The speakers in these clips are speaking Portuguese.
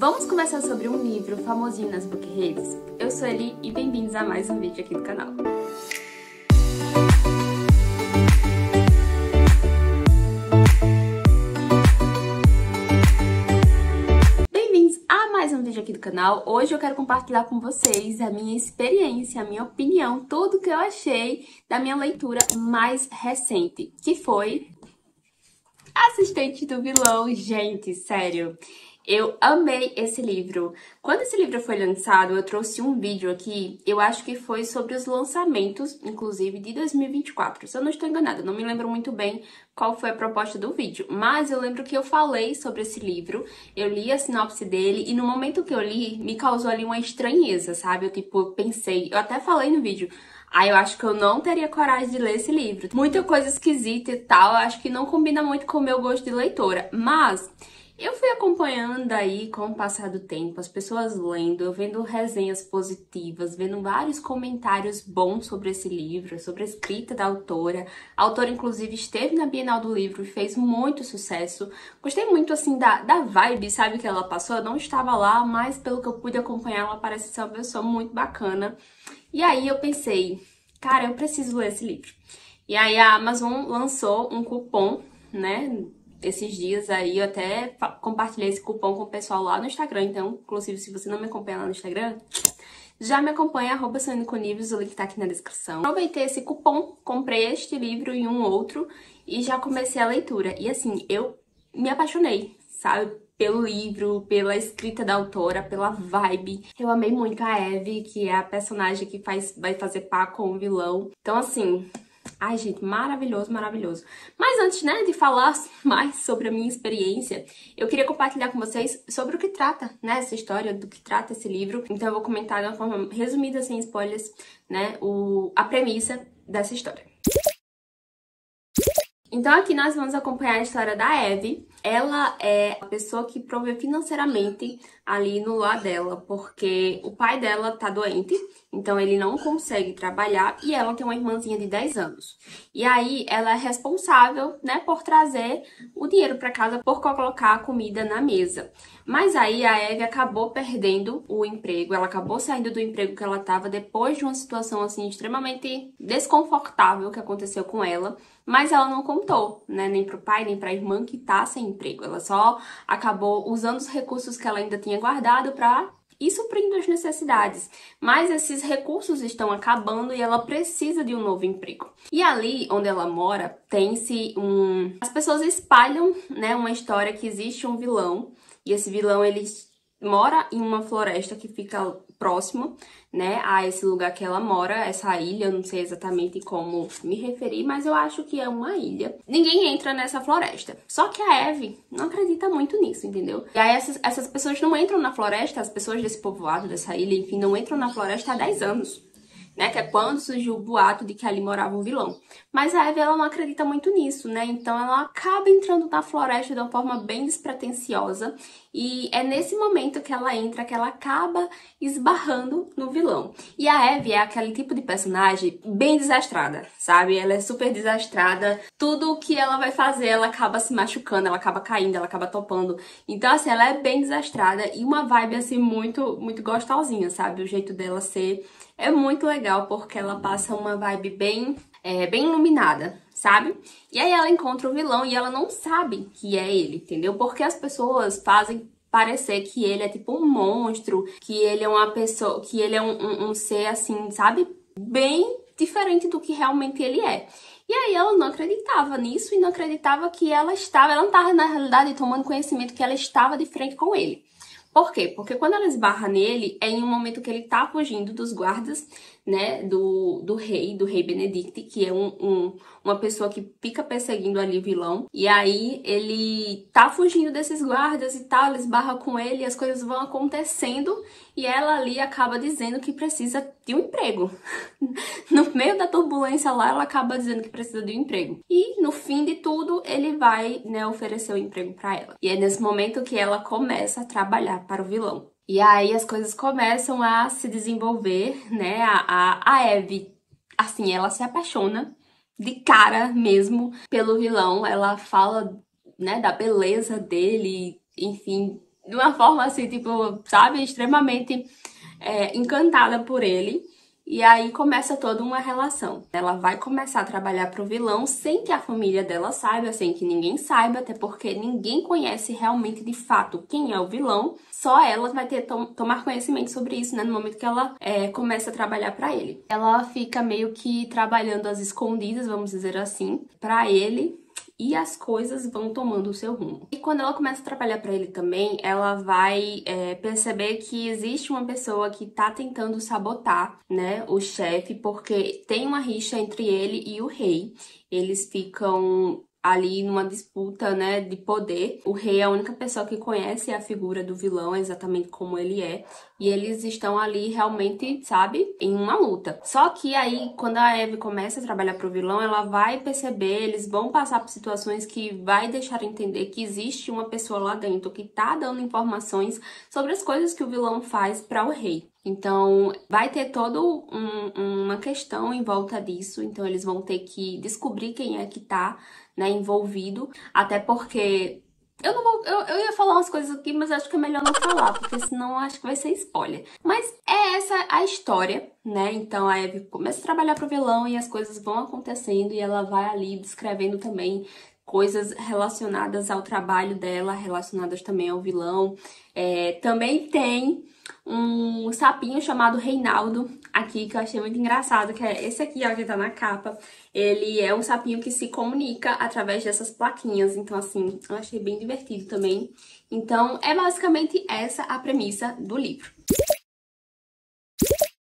Vamos conversar sobre um livro famosinho nas book redes? Eu sou Eli e bem-vindos a mais um vídeo aqui do canal. Bem-vindos a mais um vídeo aqui do canal. Hoje eu quero compartilhar com vocês a minha experiência, a minha opinião, tudo que eu achei da minha leitura mais recente, que foi Assistente do Vilão. Gente, sério, eu amei esse livro. Quando esse livro foi lançado, eu trouxe um vídeo aqui, eu acho que foi sobre os lançamentos, inclusive, de 2024. Se eu não estou enganada, não me lembro muito bem qual foi a proposta do vídeo, mas eu lembro que eu falei sobre esse livro, eu li a sinopse dele e no momento que eu li, me causou ali uma estranheza, sabe? Eu pensei, eu até falei no vídeo, eu acho que eu não teria coragem de ler esse livro. Muita coisa esquisita e tal, eu acho que não combina muito com o meu gosto de leitora. Mas eu fui acompanhando aí com o passar do tempo, as pessoas lendo, eu vendo resenhas positivas, vendo vários comentários bons sobre esse livro, sobre a escrita da autora. A autora, inclusive, esteve na Bienal do Livro e fez muito sucesso. Gostei muito, assim, da vibe, sabe, que ela passou. Eu não estava lá, mas pelo que eu pude acompanhar, ela parece ser uma pessoa muito bacana. E aí eu pensei, cara, eu preciso ler esse livro. E aí a Amazon lançou um cupom, né? Esses dias aí eu até compartilhei esse cupom com o pessoal lá no Instagram. Então, inclusive, se você não me acompanha lá no Instagram, já me acompanha, @soniniconivos, o link tá aqui na descrição. Aproveitei esse cupom, comprei este livro e um outro e já comecei a leitura. E assim, eu me apaixonei, sabe? Pelo livro, pela escrita da autora, pela vibe. Eu amei muito a Eve, que é a personagem que vai fazer par com o vilão. Então, assim, ai, gente, maravilhoso, maravilhoso. Mas antes, né, de falar mais sobre a minha experiência, eu queria compartilhar com vocês sobre o que trata, né, essa história, do que trata esse livro. Então eu vou comentar de uma forma resumida, sem spoilers, né, a premissa dessa história. Então aqui nós vamos acompanhar a história da Eve. Ela é a pessoa que provê financeiramente ali no lar dela, porque o pai dela tá doente, então ele não consegue trabalhar e ela tem uma irmãzinha de 10 anos. E aí ela é responsável, né, por trazer o dinheiro para casa, por colocar a comida na mesa. Mas aí a Eve acabou perdendo o emprego, ela acabou saindo do emprego que ela estava depois de uma situação assim extremamente desconfortável que aconteceu com ela, mas ela não contou, né, nem pro pai, nem pra irmã que tá sem emprego. Ela só acabou usando os recursos que ela ainda tinha guardado para ir suprindo as necessidades. Mas esses recursos estão acabando e ela precisa de um novo emprego. E ali onde ela mora, tem-se As pessoas espalham, né, uma história que existe um vilão. E esse vilão, ele mora em uma floresta que fica próximo, né, a esse lugar que ela mora, essa ilha, eu não sei exatamente como me referir, mas eu acho que é uma ilha. Ninguém entra nessa floresta. Só que a Eve não acredita muito nisso, entendeu? E aí essas pessoas não entram na floresta, as pessoas desse povoado, dessa ilha, enfim, não entram na floresta há 10 anos. Né, que é quando surgiu o boato de que ali morava um vilão. Mas a Eve, ela não acredita muito nisso, né? Então ela acaba entrando na floresta de uma forma bem despretensiosa e é nesse momento que ela entra que ela acaba esbarrando no vilão. E a Eve é aquele tipo de personagem bem desastrada, sabe? Ela é super desastrada. Tudo o que ela vai fazer, ela acaba se machucando, ela acaba caindo, ela acaba topando. Então, assim, ela é bem desastrada e uma vibe, assim, muito, muito gostosinha, sabe? O jeito dela ser é muito legal porque ela passa uma vibe bem iluminada, sabe? E aí ela encontra o vilão e ela não sabe que é ele, entendeu? Porque as pessoas fazem parecer que ele é tipo um monstro, que ele é uma pessoa, que ele é um ser assim, sabe? Bem diferente do que realmente ele é. E aí ela não acreditava nisso e não acreditava que ela não estava na realidade tomando conhecimento que ela estava de frente com ele. Por quê? Porque quando ela esbarra nele, é em um momento que ele tá fugindo dos guardas, né, do rei Benedict, que é uma pessoa que fica perseguindo ali o vilão. E aí ele tá fugindo desses guardas e tal, ela esbarra com ele, e as coisas vão acontecendo, e ela ali acaba dizendo que precisa de um emprego. No meio da turbulência lá, ela acaba dizendo que precisa de um emprego. E no fim de tudo, ele vai, né, oferecer o emprego pra ela. E é nesse momento que ela começa a trabalhar para o vilão. E aí as coisas começam a se desenvolver, né? A Eve, assim, ela se apaixona de cara mesmo pelo vilão. Ela fala, né, da beleza dele, enfim, de uma forma assim, tipo, sabe, extremamente encantada por ele. E aí começa toda uma relação. Ela vai começar a trabalhar pro vilão sem que a família dela saiba, sem que ninguém saiba, até porque ninguém conhece realmente de fato quem é o vilão. Só ela vai ter tomar conhecimento sobre isso, né, no momento que ela começa a trabalhar pra ele. Ela fica meio que trabalhando às escondidas, vamos dizer assim, pra ele. E as coisas vão tomando o seu rumo. E quando ela começa a trabalhar para ele também, ela vai perceber que existe uma pessoa que tá tentando sabotar, né, o chefe, porque tem uma rixa entre ele e o rei. Eles ficam ali numa disputa, né, de poder. O rei é a única pessoa que conhece a figura do vilão, exatamente como ele é. E eles estão ali realmente, sabe, em uma luta. Só que aí, quando a Eve começa a trabalhar pro vilão, ela vai perceber, eles vão passar por situações que vai deixar entender que existe uma pessoa lá dentro que tá dando informações sobre as coisas que o vilão faz para o rei. Então, vai ter toda uma questão em volta disso. Então, eles vão ter que descobrir quem é que tá, né, envolvido. Até porque eu não vou. Eu ia falar umas coisas aqui, mas acho que é melhor não falar, porque senão acho que vai ser spoiler. Mas é essa a história, né? Então a Abby começa a trabalhar pro vilão e as coisas vão acontecendo e ela vai ali descrevendo também coisas relacionadas ao trabalho dela, relacionadas também ao vilão. Também tem um sapinho chamado Reinaldo aqui, que eu achei muito engraçado, que é esse aqui, ó, que tá na capa. Ele é um sapinho que se comunica através dessas plaquinhas, então assim, eu achei bem divertido também. Então, é basicamente essa a premissa do livro.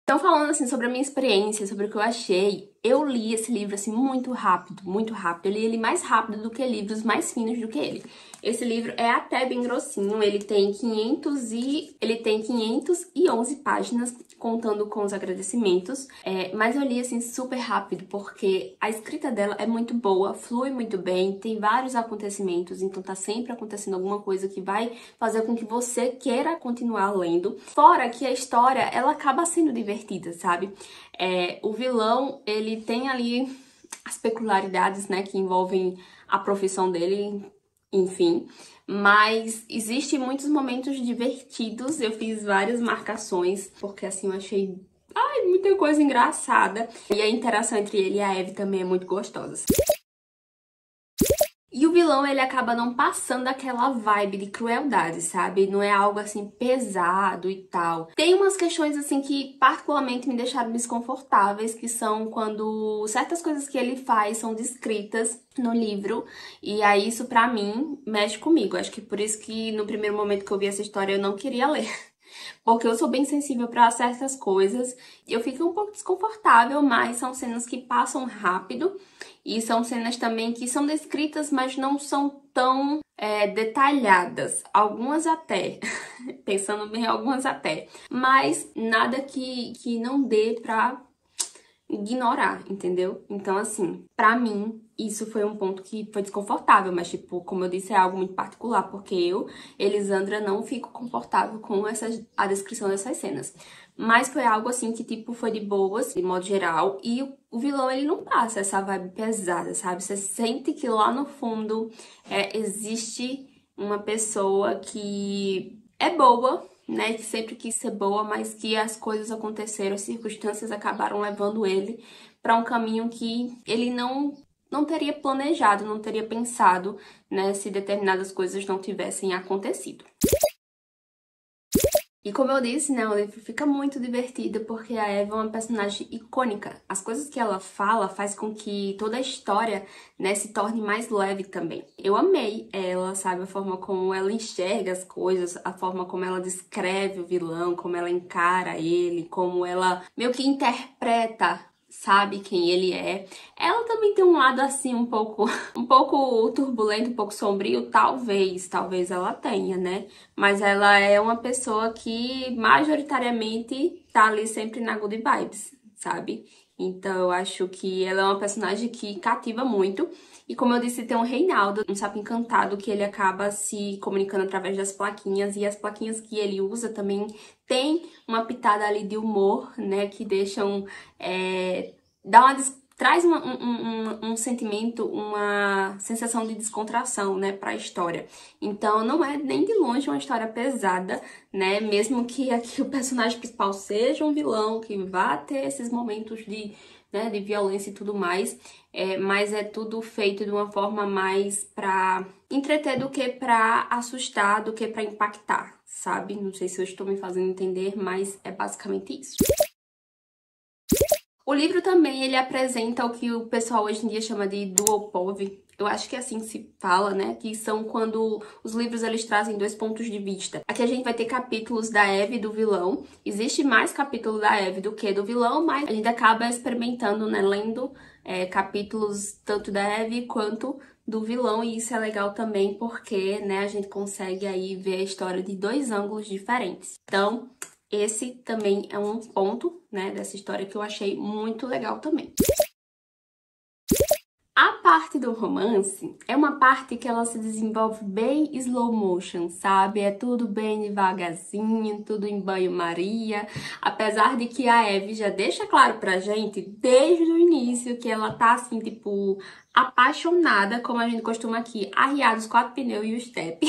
Então, falando assim sobre a minha experiência, sobre o que eu achei, eu li esse livro assim muito rápido, muito rápido. Eu li ele mais rápido do que livros mais finos do que ele. Esse livro é até bem grossinho, ele tem 511 páginas, contando com os agradecimentos. Mas eu li assim super rápido, porque a escrita dela é muito boa, flui muito bem, tem vários acontecimentos, então tá sempre acontecendo alguma coisa que vai fazer com que você queira continuar lendo. Fora que a história, ela acaba sendo divertida, sabe? O vilão, ele tem ali as peculiaridades, né, que envolvem a profissão dele, enfim. Mas existem muitos momentos divertidos, eu fiz várias marcações, porque assim, eu achei muita coisa engraçada. E a interação entre ele e a Eve também é muito gostosa. E o vilão, ele acaba não passando aquela vibe de crueldade, sabe? Não é algo assim pesado e tal. Tem umas questões assim que particularmente me deixaram desconfortáveis, que são quando certas coisas que ele faz são descritas no livro, e aí isso pra mim mexe comigo. Acho que por isso que no primeiro momento que eu vi essa história eu não queria ler. Porque eu sou bem sensível para certas coisas. Eu fico um pouco desconfortável, mas são cenas que passam rápido. E são cenas também que são descritas, mas não são tão detalhadas. Algumas até. Pensando bem, algumas até. Mas nada que não dê pra ignorar, entendeu? Então, assim, pra mim, isso foi um ponto que foi desconfortável, mas, tipo, como eu disse, é algo muito particular, porque eu, Elisandra, não fico confortável com a descrição dessas cenas. Mas foi algo, assim, que, tipo, foi de boas, de modo geral, e o vilão, ele não passa essa vibe pesada, sabe? Você sente que lá no fundo existe uma pessoa que é boa, né, que sempre quis ser boa, mas que as coisas aconteceram, as circunstâncias acabaram levando ele para um caminho que ele não teria planejado, não teria pensado, né, se determinadas coisas não tivessem acontecido. E como eu disse, né, o livro fica muito divertido porque a Eva é uma personagem icônica. As coisas que ela fala faz com que toda a história, né, se torne mais leve também. Eu amei ela, sabe, a forma como ela enxerga as coisas, a forma como ela descreve o vilão, como ela encara ele, como ela meio que interpreta, sabe, quem ele é. Ela também tem um lado assim um pouco turbulento, um pouco sombrio, talvez ela tenha, né? Mas ela é uma pessoa que majoritariamente tá ali sempre na good vibes, sabe? Então eu acho que ela é uma personagem que cativa muito. E como eu disse, tem um Reinaldo, um sapo encantado, que ele acaba se comunicando através das plaquinhas. E as plaquinhas que ele usa também tem uma pitada ali de humor, né? Que deixam... traz um sentimento, uma sensação de descontração, né, para a história. Então, não é nem de longe uma história pesada, né, mesmo que aqui o personagem principal seja um vilão, que vá ter esses momentos de, né, de violência e tudo mais, mas é tudo feito de uma forma mais pra entreter do que pra assustar, do que pra impactar, sabe? Não sei se eu estou me fazendo entender, mas é basicamente isso. O livro também, ele apresenta o que o pessoal hoje em dia chama de duopove. Eu acho que é assim que se fala, né? Que são quando os livros, eles trazem dois pontos de vista. Aqui a gente vai ter capítulos da Eve e do vilão. Existe mais capítulo da Eve do que do vilão, mas a gente acaba experimentando, né? Lendo capítulos tanto da Eve quanto do vilão. E isso é legal também porque, né? A gente consegue aí ver a história de dois ângulos diferentes. Então, esse também é um ponto, né, dessa história que eu achei muito legal também. A parte do romance é uma parte que ela se desenvolve bem slow motion, sabe? É tudo bem devagarzinho, tudo em banho-maria. Apesar de que a Eve já deixa claro pra gente, desde o início, que ela tá assim, tipo, apaixonada, como a gente costuma aqui, arriar os 4 pneus e o step.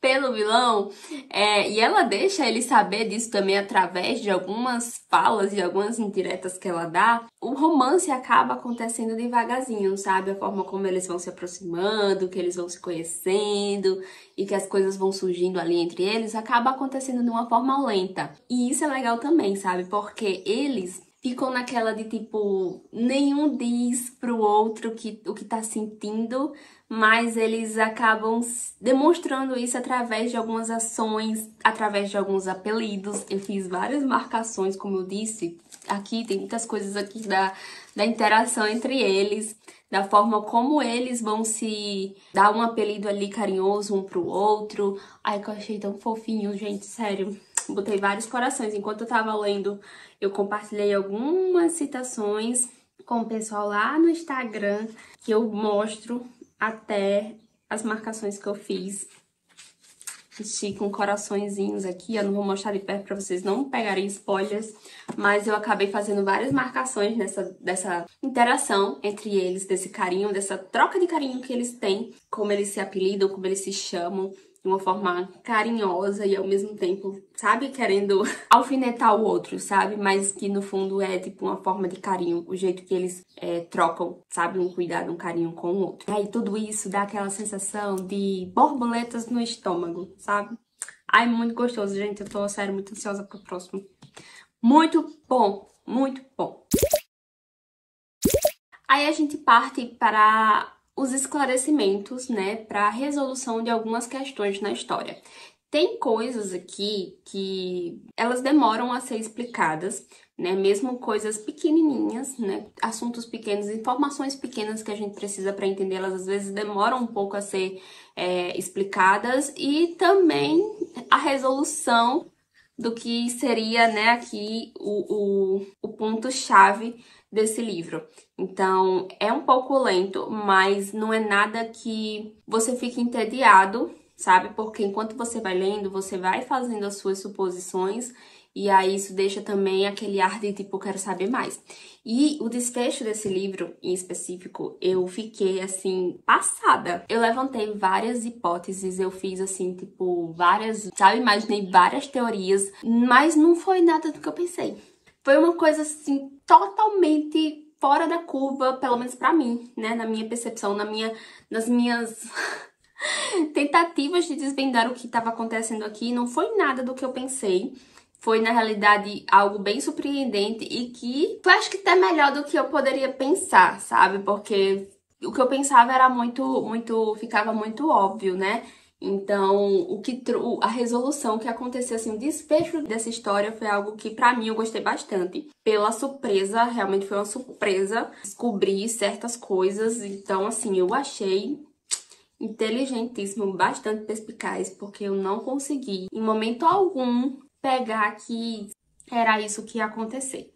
Pelo vilão, e ela deixa ele saber disso também através de algumas falas e algumas indiretas que ela dá. O romance acaba acontecendo devagarzinho, sabe? A forma como eles vão se aproximando, que eles vão se conhecendo e que as coisas vão surgindo ali entre eles, acaba acontecendo de uma forma lenta. E isso é legal também, sabe? Porque eles ficam naquela de tipo, nenhum diz pro outro o que tá sentindo, mas eles acabam demonstrando isso através de algumas ações, através de alguns apelidos. Eu fiz várias marcações, como eu disse. Aqui tem muitas coisas aqui da interação entre eles, da forma como eles vão se dar um apelido ali carinhoso um pro outro. Ai, que eu achei tão fofinho, gente, sério. Botei vários corações. Enquanto eu tava lendo, eu compartilhei algumas citações com o pessoal lá no Instagram, que eu mostro até as marcações que eu fiz. Deixei com coraçõezinhos aqui, eu não vou mostrar de perto pra vocês não pegarem spoilers, mas eu acabei fazendo várias marcações dessa interação entre eles, desse carinho, dessa troca de carinho que eles têm, como eles se apelidam, como eles se chamam, de uma forma carinhosa e ao mesmo tempo, sabe, querendo alfinetar o outro, sabe? Mas que no fundo é tipo uma forma de carinho, o jeito que eles trocam, sabe? Um cuidado, um carinho com o outro. Aí tudo isso dá aquela sensação de borboletas no estômago, sabe? Ai, muito gostoso, gente. Eu tô, sério, muito ansiosa pro próximo. Muito bom, muito bom. Aí a gente parte para os esclarecimentos, né, para a resolução de algumas questões na história. Tem coisas aqui que elas demoram a ser explicadas, né, mesmo coisas pequenininhas, né, assuntos pequenos, informações pequenas que a gente precisa para entender, elas às vezes demoram um pouco a ser explicadas, e também a resolução do que seria, né, aqui o ponto-chave desse livro. Então, é um pouco lento, mas não é nada que você fique entediado, sabe? Porque enquanto você vai lendo, você vai fazendo as suas suposições, e aí isso deixa também aquele ar de tipo, quero saber mais. E o desfecho desse livro, em específico, eu fiquei, assim, passada. Eu levantei várias hipóteses, eu fiz, assim, tipo, várias, sabe? Imaginei várias teorias, mas não foi nada do que eu pensei. Foi uma coisa, assim, totalmente fora da curva, pelo menos pra mim, né? Na minha percepção, nas minhas tentativas de desvendar o que estava acontecendo aqui. Não foi nada do que eu pensei. Foi, na realidade, algo bem surpreendente e que eu acho que até melhor do que eu poderia pensar, sabe? Porque o que eu pensava era ficava muito óbvio, né? Então, a resolução que aconteceu, assim, o desfecho dessa história foi algo que, pra mim, eu gostei bastante. Pela surpresa, realmente foi uma surpresa descobrir certas coisas. Então, assim, eu achei inteligentíssimo, bastante perspicaz, porque eu não consegui, em momento algum, pegar que era isso que ia acontecer.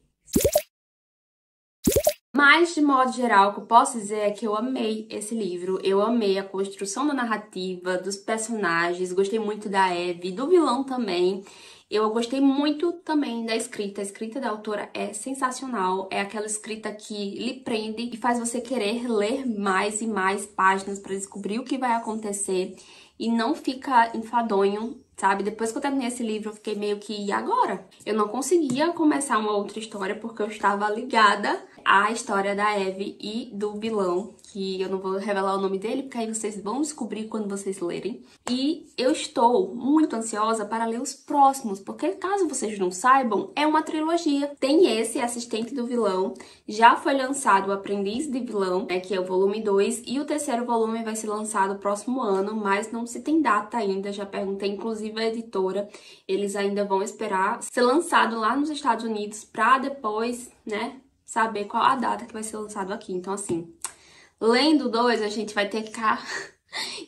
Mas, de modo geral, o que eu posso dizer é que eu amei esse livro, eu amei a construção da narrativa, dos personagens, gostei muito da Eve, do vilão também. Eu gostei muito também da escrita. A escrita da autora é sensacional. É aquela escrita que lhe prende e faz você querer ler mais e mais páginas para descobrir o que vai acontecer. E não fica enfadonho, sabe? Depois que eu terminei esse livro, eu fiquei meio que, e agora? Eu não conseguia começar uma outra história porque eu estava ligada à história da Eve e do vilão, que eu não vou revelar o nome dele, porque aí vocês vão descobrir quando vocês lerem. E eu estou muito ansiosa para ler os próximos, porque caso vocês não saibam, é uma trilogia. Tem esse, Assistente do Vilão, já foi lançado o Aprendiz de Vilão, né, que é o volume 2, e o terceiro volume vai ser lançado no próximo ano, mas não se tem data ainda, já perguntei inclusive à editora, eles ainda vão esperar ser lançado lá nos Estados Unidos para depois, né, saber qual a data que vai ser lançado aqui. Então, assim, lendo dois, a gente vai ter que ficar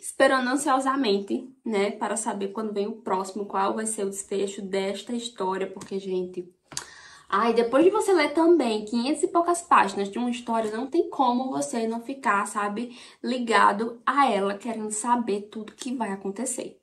esperando ansiosamente, né, para saber quando vem o próximo, qual vai ser o desfecho desta história, porque, gente... Ai, depois de você ler também 500 e poucas páginas de uma história, não tem como você não ficar, sabe, ligado a ela, querendo saber tudo que vai acontecer.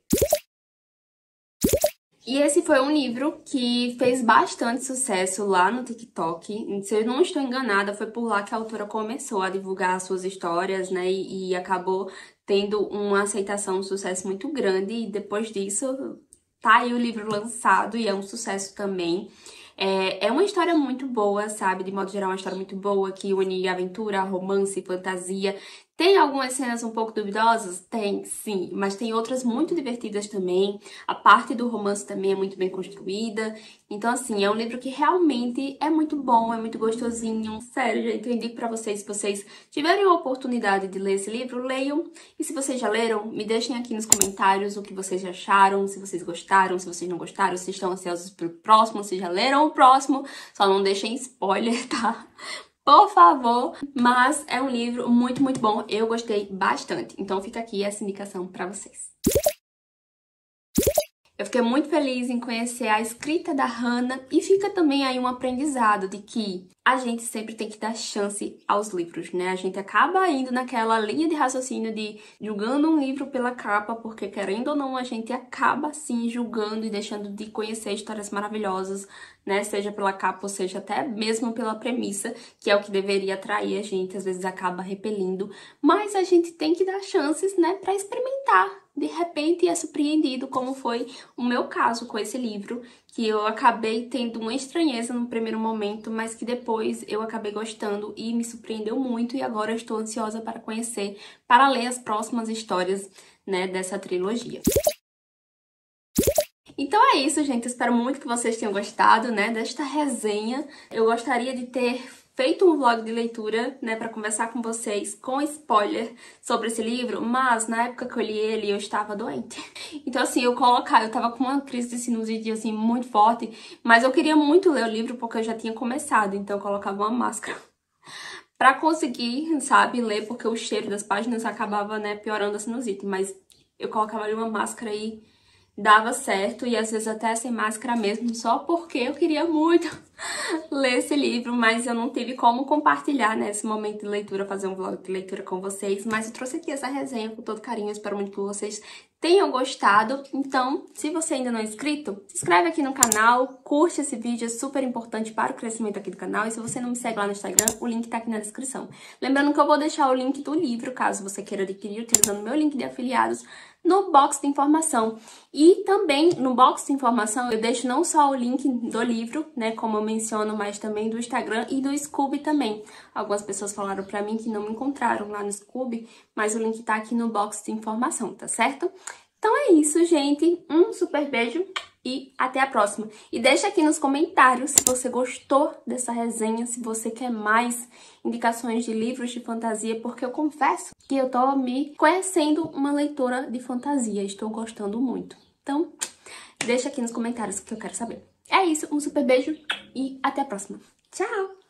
E esse foi um livro que fez bastante sucesso lá no TikTok. Se eu não estou enganada, foi por lá que a autora começou a divulgar as suas histórias, né? E acabou tendo uma aceitação, um sucesso muito grande. E depois disso, tá aí o livro lançado e é um sucesso também. É uma história muito boa, sabe? De modo geral, é uma história muito boa que une aventura, romance, fantasia. Tem algumas cenas um pouco duvidosas? Tem, sim, mas tem outras muito divertidas também. A parte do romance também é muito bem construída. Então, assim, é um livro que realmente é muito bom, é muito gostosinho. Sério, gente, eu indico pra vocês, se vocês tiverem a oportunidade de ler esse livro, leiam. E se vocês já leram, me deixem aqui nos comentários o que vocês acharam, se vocês gostaram, se vocês não gostaram, se estão ansiosos pelo próximo, se já leram o próximo. Só não deixem spoiler, tá? Por favor, mas é um livro muito, muito bom. Eu gostei bastante. Então fica aqui essa indicação pra vocês. Eu fiquei muito feliz em conhecer a escrita da Hannah e fica também aí um aprendizado de que a gente sempre tem que dar chance aos livros, né? A gente acaba indo naquela linha de raciocínio de julgando um livro pela capa, porque querendo ou não, a gente acaba sim julgando e deixando de conhecer histórias maravilhosas, né? Seja pela capa ou seja até mesmo pela premissa, que é o que deveria atrair a gente, às vezes acaba repelindo, mas a gente tem que dar chances, né, para experimentar. De repente é surpreendido, como foi o meu caso com esse livro, que eu acabei tendo uma estranheza no primeiro momento, mas que depois eu acabei gostando e me surpreendeu muito, e agora eu estou ansiosa para conhecer, para ler as próximas histórias, né, dessa trilogia. Então é isso, gente. Espero muito que vocês tenham gostado, né, desta resenha. Eu gostaria de ter feito um vlog de leitura, né, pra conversar com vocês com spoiler sobre esse livro, mas na época que eu li ele, eu estava doente. Então, assim, eu tava com uma crise de sinusite, assim, muito forte, mas eu queria muito ler o livro porque eu já tinha começado, então eu colocava uma máscara pra conseguir, sabe, ler, porque o cheiro das páginas acabava, né, piorando a sinusite, mas eu colocava ali uma máscara e dava certo, e às vezes até sem máscara mesmo, só porque eu queria muito ler esse livro, mas eu não tive como compartilhar nesse momento de leitura, fazer um vlog de leitura com vocês, mas eu trouxe aqui essa resenha com todo carinho, espero muito que vocês tenham gostado. Então, se você ainda não é inscrito, se inscreve aqui no canal, curte esse vídeo, é super importante para o crescimento aqui do canal, e se você não me segue lá no Instagram, o link tá aqui na descrição. Lembrando que eu vou deixar o link do livro, caso você queira adquirir, utilizando o meu link de afiliados, no box de informação. E também no box de informação eu deixo não só o link do livro, né, como eu menciono, mas também do Instagram e do Scoob também. Algumas pessoas falaram pra mim que não me encontraram lá no Scoob, mas o link tá aqui no box de informação, tá certo? Então é isso, gente. Um super beijo e até a próxima. E deixa aqui nos comentários se você gostou dessa resenha, se você quer mais indicações de livros de fantasia, porque eu confesso que eu tô me conhecendo uma leitora de fantasia, estou gostando muito. Então, deixa aqui nos comentários que eu quero saber. É isso, um super beijo e até a próxima. Tchau!